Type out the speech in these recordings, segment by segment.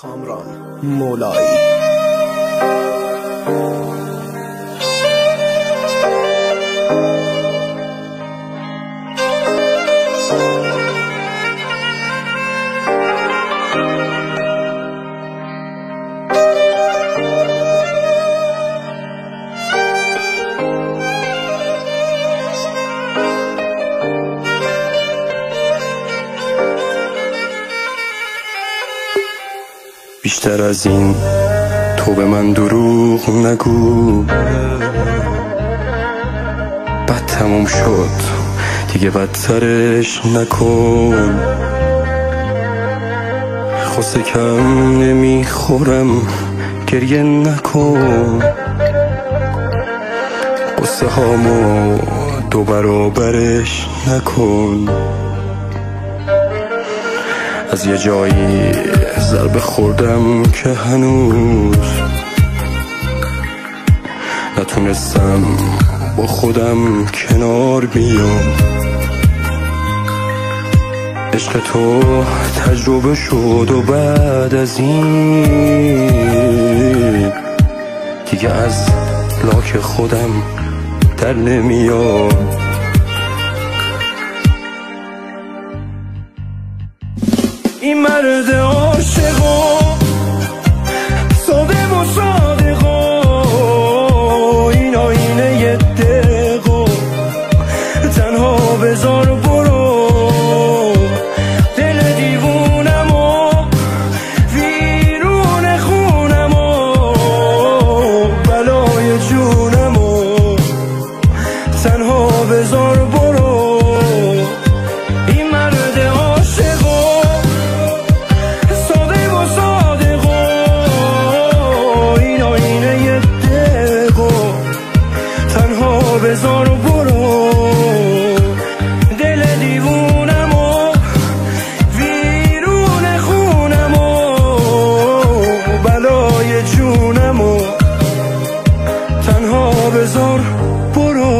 کامران مولایی. بیشتر از این تو به من دروغ نگو، بد تموم شد دیگه بدترش نکن. خسته کم نمیخورم گریه نکن، قصه هامو دو برابرش نکن. از یه جایی ضربه خوردم که هنوز نتونستم با خودم کنار بیام. عشق تو تجربه شد و بعد از این دیگه از لاک خودم در نمیام. این مرد عاشقا ساده و صادقا، این آینه یه دقا تنها بذار برو. دل دیوونمو ویرون خونمو بلای جونمو تنها بذار برو. این مرد عاشقا بذار برو. دل دیوونمو ویرون خونمو بلای جونمو تنها بذار برو.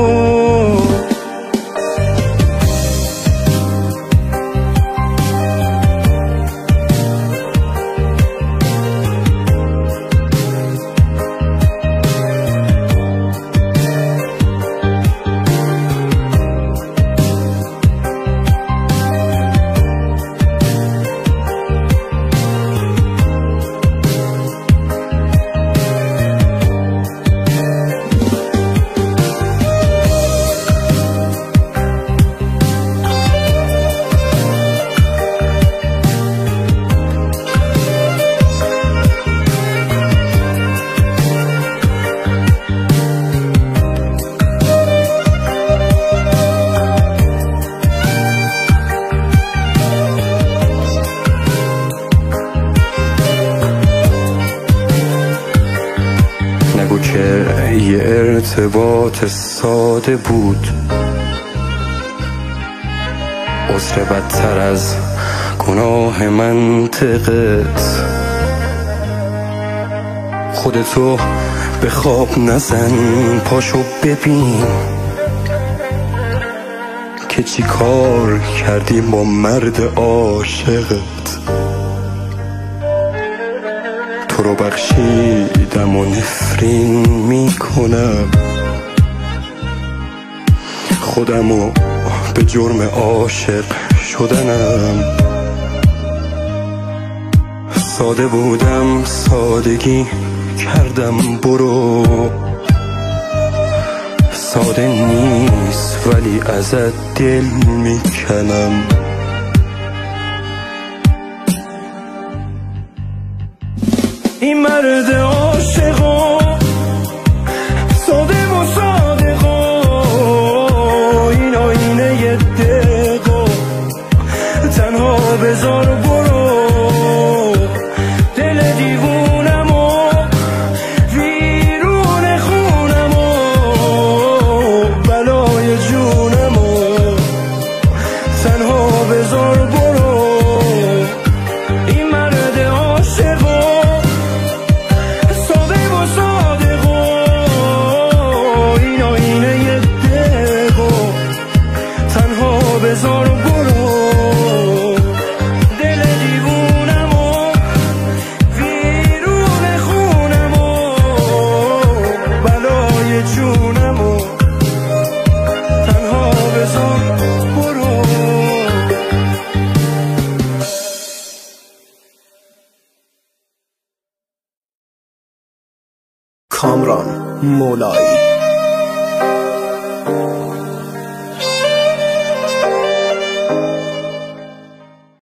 نگو که یه ارتباط ساده بود، عذر بدتر از گناه منطقت. خودتو به خواب نزن، پاشو ببین که چی کار کردی با مرد عاشقت. تو رو بخشیدم و نفرین میکنم، خودمو به جرم عاشق شدنم. ساده بودم سادگی کردم برو. ساده نیست ولی ازت دل میکنم. این مرد عاشقا ساده و صادقا، این آینه یه دقا تنها بذار برو. دل دیوونمو ویرون خونمو بلای جونمو تنها بذار برو. این مرد عاشقا ساده و کامران مولایی.